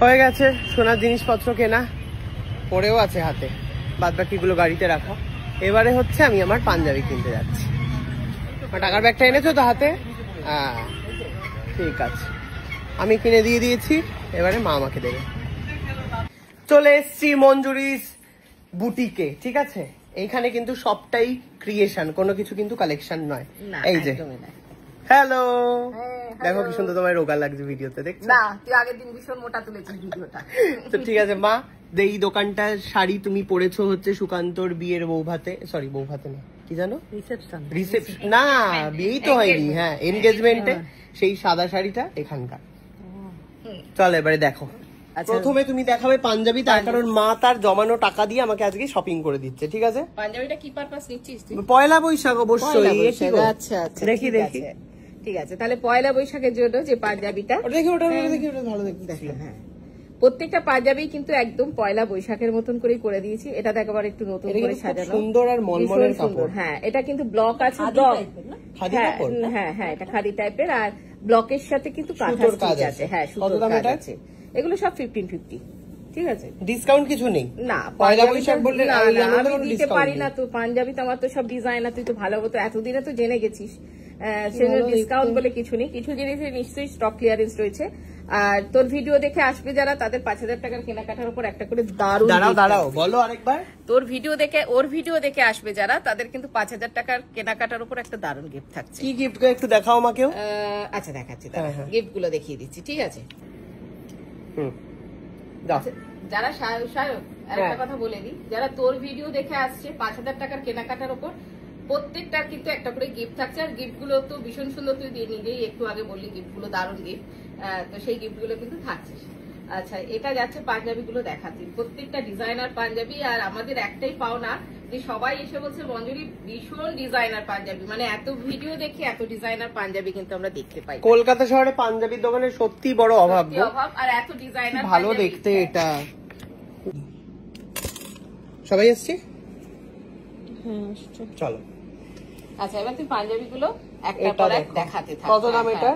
হয়ে গেছে সোনার জিনিসপত্র কেনা, পড়েও আছে হাতে, বাদ বাকিগুলো গাড়িতে রাখা। এবারে হচ্ছে আমি আমার পাঞ্জাবি কিনতে যাচ্ছি। টাকার ব্যাগটা এনেছো তো হাতে? হ্যাঁ ঠিক আছে, আমি কিনে দিয়ে দিয়েছি, এবারে মা আমাকে দেবে। চলে এসছি মঞ্জুরিস বুটিকে, ঠিক আছে? এইখানে কিন্তু সবটাই ক্রিয়েশন, কোনো কিছু কিন্তু কালেকশন নয়। এই যে হ্যালো, দেখো কি সুন্দর তোমার রোগা লাগছে ভিডিওতে, দেখছো? না, তুই আগের দিন ভীষণ মোটা তুলেছিস ভিডিওটা। তো ঠিক আছে মা, এই দোকানটার শাড়ি তুমি পরেছো হচ্ছে সুকান্তর বিয়ের বৌভাতে, সরি বৌভাতে না, কি জানো, রিসেপশন না, বিয়েই তো হয়নি, হ্যাঁ এনগেজমেন্টে, সেই সাদা শাড়িটা এখানকার। চল এবারে দেখো, প্রথমে তুমি দেখাবে পাঞ্জাবি, তার কারণ মা তার জমানো টাকা দিয়ে আমাকে আজকে শপিং করে দিচ্ছে, ঠিক আছে? পাঞ্জাবিটা কি পারপাস নিচ্ছিস তুই? পয়লা বৈশাখ অবশ্যই। আচ্ছা আচ্ছা, দেখি দেখি, ঠিক আছে। তাহলে পয়লা বৈশাখের জন্য যে পাঞ্জাবিটা, ওটা দেখি, ওটা দেখি, ওটা ভালো দেখি। হ্যাঁ, প্রত্যেকটা পাঞ্জাবি কিন্তু একদম পয়লা বৈশাখের মতন করেই করে দিয়েছি। এটা একেবারে একটু নতুন করে সাজানো, সুন্দর আর মলমলের কাপড়। হ্যাঁ, এটা কিন্তু ব্লক আছে, ব্লক, হ্যাঁ হ্যাঁ, এটা খাদি টাইপের, আর ব্লকের সাথে কিন্তু কাঁথার কাজ আছে। হ্যাঁ, সুন্দর কাজ আছে। এগুলো সব 1550, ঠিক আছে? ডিসকাউন্ট কিছু নেই না, পয়লা বৈশাখ বললে আমি দিতে পারি না তো। পাঞ্জাবি তো আমার তো সব ডিজাইনার, তুই তো ভালো মতো এতদিনে তো জেনে গেছিস, সেজন্য ডিসকাউন্ট বলে কিছু নেই। কিছু জিনিসে নিশ্চয়ই স্টক ক্লিয়ারেন্স রয়েছে। আর তোর ভিডিও দেখে আসবে যারা, তাদের 5000 টাকার কেনাকাটার উপর একটা করে দারুণ, দাঁড়াও বলো আরেকবার। তোর ভিডিও দেখে, ওর ভিডিও দেখে আসবে যারা, তাদের কিন্তু 5000 টাকার কেনাকাটার উপর একটা দারুণ গিফট থাকছে। কি গিফট একটু দেখাও আমাকেও। আচ্ছা দেখাচ্ছি, গিফট গুলো দেখিয়ে দিচ্ছি, ঠিক আছে? যারা একটা কথা বলে দিই, যারা তোর ভিডিও দেখে আসছে 5000 টাকার কেনাকাটার উপর, প্রত্যেকটার কিন্তু একটা করে গিফট থাকছে। আর গিফট গুলো তো ভীষণ সুন্দর, তুই নিজেই একটু আগে বললি গিফট গুলো দারুণ গিফট, তো সেই গিফট গুলো কিন্তু থাকছে। আচ্ছা, এটা যাচ্ছে পাঞ্জাবি গুলো দেখাচ্ছি, প্রত্যেকটা ডিজাইনার পাঞ্জাবি। আর আমাদের একটাই পাওনা যে সবাই এসে বলছে মঞ্জুরি ভীষণ ডিজাইনার পাঞ্জাবি, মানে এত ভিডিও দেখি এত ডিজাইনার পাঞ্জাবি কিন্তু আমরা দেখতে পাই। কলকাতা শহরে পাঞ্জাবির দোকানে সত্যি বড় অভাব, আর এত ডিজাইনার ভালো দেখতে। এটা সবাই এসছে, চলো। আচ্ছা, এবার তুই পাঞ্জাবি গুলো একটা পর এক দেখাতে থাক। কত দাম এটা?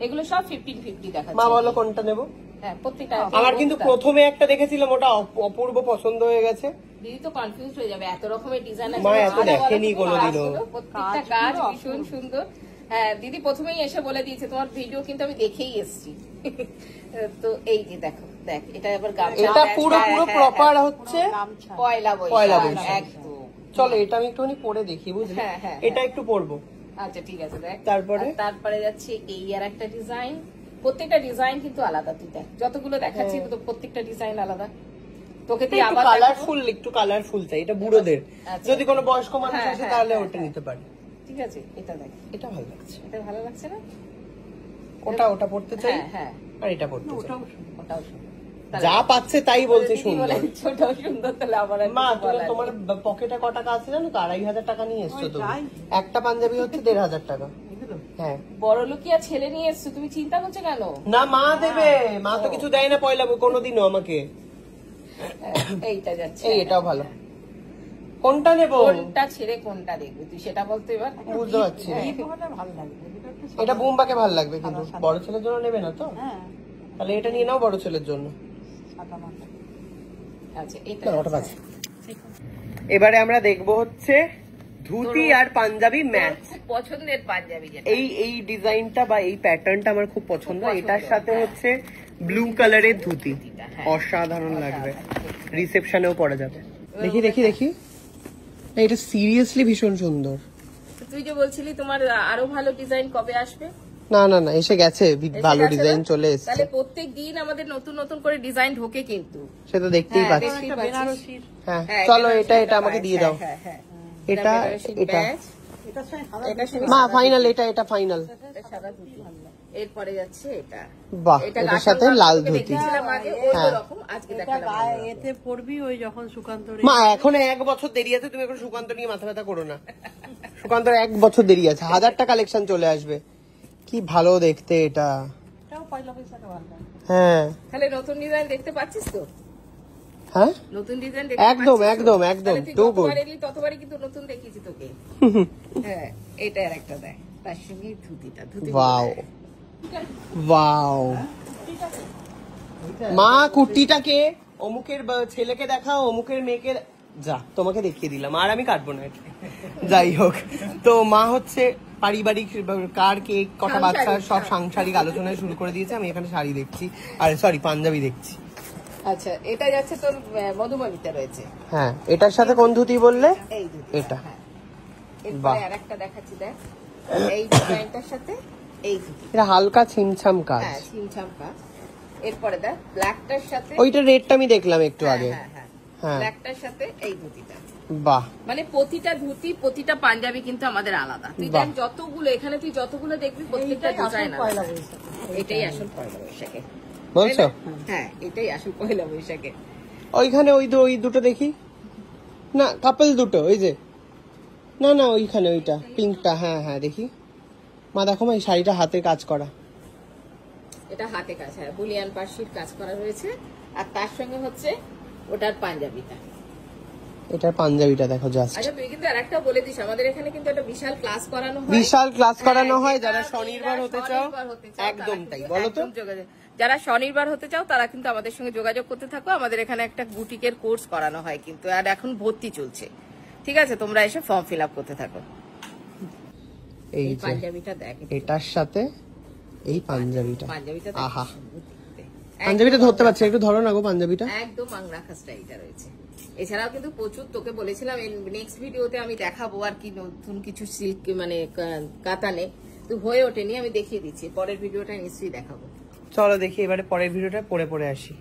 এগুলো সব 1550 দেখাচ্ছি। মা বলো কোনটা নেবো? হ্যাঁ, প্রত্যেকটা। আমার কিন্তু প্রথমে একটা দেখেছিলাম, ওটা অপূর্ব পছন্দ হয়ে গেছে। দিদি তো কনফিউজ হয়ে যাবে, এত রকমের ডিজাইন আছে, মা এত দেখেনি কোনোদিনও। প্রত্যেকটা কাজ ভীষণ সুন্দর। হ্যাঁ, দিদি প্রথমেই এসে বলে দিয়েছে, তোমার ভিডিও কিন্তু আমি দেখেই এসেছি। তো এই যে দেখো, দেখ এটা এবার গামছা, এটা পুরো প্রপার হচ্ছে পয়লা বৈশাখ একদম। চলো এটা আমি একটুখানি পরে দেখি, বুঝলি? এটা একটু পরবো। আচ্ছা ঠিক আছে, দেখ। তারপরে যাচ্ছে এই আর একটা ডিজাইন। প্রত্যেকটা ডিজাইন কিন্তু আলাদা, তুই দেখ যতগুলো দেখাচ্ছি তো প্রত্যেকটা ডিজাইন আলাদা। তোকে তুই আবার একটু কালারফুল চাই, এটা বুড়োদের, যদি কোনো বয়স্ক মানুষ আছে তাহলে ওটা নিতে পারে। ঠিক আছে, এটা দেখ, এটা ভালো লাগছে। এটা ভালো লাগছে না? ওটা পড়তে চাই। হ্যাঁ, আর এটা পড়তে চাই। ওটাও সুন্দর, যা পাচ্ছে তাই বলছে সুন্দর। ছোটও সুন্দর। তাহলে আবার মা, তোমার পকেটে ক টাকা আছে জানো তো? 2500 টাকা নিয়ে এসছো তুমি। একটা পাঞ্জাবি হচ্ছে 1500 টাকা। হ্যাঁ, বড় লোকিয়া ছেলে নিয়ে এসছো, তুমি চিন্তা করছো কেন? না, মা দেবে। মা তো কিছু দেয় না পয়লা কোনোদিনও আমাকে। এইটা যাচ্ছে, এটাও ভালো। কোনটা নেবো? কোনটা ছেড়ে কোনটা দেখবি তুই সেটা বলতে এবার বুঝতে পারছি। এটা বুম্বাকে ভালো লাগবে, কিন্তু বড় ছেলের জন্য নেবে না তো? তাহলে এটা নিয়ে নাও বড় ছেলের জন্য। আচ্ছা, এবারে আমরা দেখবো হচ্ছে ধুতি আর পাঞ্জাবি ম্যাচ। পছন্দের পাঞ্জাবি, এই ডিজাইনটা বা এই প্যাটার্নটা আমার খুব পছন্দ। এটার সাথে হচ্ছে ব্লু কালারের ধুতি, অসাধারণ লাগবে, রিসেপশনেও পরা যাবে। দেখি দেখি দেখি, এটা সিরিয়াসলি ভীষণ সুন্দর। তুই যে বলছিলি তোমার আরো ভালো ডিজাইন কবে আসবে? না না না, এসে গেছে, ভালো ডিজাইন চলে এসেছে। তাহলে প্রত্যেক দিন আমাদের নতুন নতুন করে ডিজাইন ঢোকে, কিন্তু সেটা দেখতেই পাচ্ছি। হ্যাঁ, চলো এটা আমাকে দিয়ে দাও। এটা মা ফাইনাল, এটা ফাইনাল। এরপরে যাচ্ছে এটা, বাহ, এটার সাথে লাল ধুতি। এতে পড়বি ওই যখন সুকান্ত। মা এখনো 1 বছর দেরি আছে, তুমি এখন সুকান্ত নিয়ে মাথা ব্যথা করো না। সুকান্ত 1 বছর দেরি আছে, 1000টা কালেকশন চলে আসবে। কি ভালো দেখতে এটা। হ্যাঁ, তাহলে নতুন ডিজাইন দেখতে পাচ্ছিস তো? হ্যাঁ, নতুন ডিজাইন একদম একদম একদম ততবারই কিন্তু নতুন দেখিয়েছি তোকে। হ্যাঁ, এটা আর একটা দেখ, তার সঙ্গে ধুতিটা। ওয়াও ওয়াও মা কুর্তিটাকে অমুকের ছেলেকে দেখাও, অমুকের মেয়েকে, যা তোমাকে দেখিয়ে দিলাম, আর আমি কাটবো না এটা। যাই হোক, তো মা হচ্ছে পারিবারিক কার কে কটা বাচ্চা সব সাংসারিক আলোচনায় শুরু করে দিয়েছে। আমি এখানে শাড়ি দেখছি, আরে সরি পাঞ্জাবি দেখছি। আচ্ছা, এটা যাচ্ছে তোর মধুবনীতে রয়েছে। হ্যাঁ, এটার সাথে কোন ধুতি বললে? এই ধুতি, এটা। হ্যাঁ। বাহ। এরপরে আরেকটা দেখাচ্ছি, দেখ এই ডিজাইনটার সাথে এই ধুতি। এটা হালকা ছিমছাম কাজ। হ্যাঁ, ছিমছাম কাজ। এরপরে দেখ ব্ল্যাকটার সাথে, ওইটা রেটটা আমি দেখলাম একটু আগে। হ্যাঁ হ্যাঁ, হ্যাঁ, ব্ল্যাকটার সাথে এই ধুতিটা। বাহ। মানে প্রতিটা ধুতি প্রতিটা পাঞ্জাবি কিন্তু আমাদের আলাদা। তুই বাহ। দেখ যতগুলো এখানে তুই যতগুলো দেখবি প্রত্যেকটা ডিজাইন পয়লা আলাদা। বৈশাখ। এটাই আসল পয়লা বৈশাখে, বলছো? হ্যাঁ এটাই আসল পয়লা বৈশাখে। ওইখানে ওই দুটো দেখি না, কাপল দুটো, ওই যে, না না ওইখানে ওইটা পিঙ্কটা, হ্যাঁ হ্যাঁ দেখি। মা দেখো মা, এই শাড়িটা হাতে কাজ করা। এটা হাতে কাজ, হ্যাঁ বুলিয়ান পার্সির কাজ করা রয়েছে। আর তার সঙ্গে হচ্ছে ওটার পাঞ্জাবিটা। এটার পাঞ্জাবিটা দেখো জাস্ট। আচ্ছা, তুই কিন্তু আরেকটা বলে দিস, আমাদের এখানে কিন্তু একটা বিশাল ক্লাস করানো হয়। বিশাল ক্লাস করানো হ্যাঁ, হয়, যেটা যারা যারা স্বনির্ভর হতে চাও, স্বনির্ভর হতে চাও, একদম তারা তাই, কিন্তু বলো তো। একদম যারা স্বনির্ভর হতে চাও তারা কিন্তু আমাদের সঙ্গে যোগাযোগ করতে থাকো। আমাদের এখানে একটা বুটিকের কোর্স করানো হয় কিন্তু, আর এখন ভর্তি চলছে। ঠিক আছে, তোমরা এসে ফর্ম ফিল আপ করতে থাকো। এই এই যে পাঞ্জাবিটা দেখ, এটার সাথে এই পাঞ্জাবিটা, পাঞ্জাবিটা দেখ, আহা, কি সুন্দর দেখতে। পাঞ্জাবিটা ধরতে পারছি, একটু ধরো না গো পাঞ্জাবিটা। একদম আংরাখা স্টাইলটা রয়েছে। এছাড়াও কিন্তু প্রচুর, তোকে বলেছিলাম নেক্সট ভিডিওতে আমি দেখাবো আর কি নতুন কিছু সিল্ক মানে কাতানে, তো হয়ে ওঠেনি, আমি দেখিয়ে দিচ্ছি, পরের ভিডিওটা নিশ্চয়ই দেখাবো। চলো দেখি এবারে পরের ভিডিওটা পরে আসি।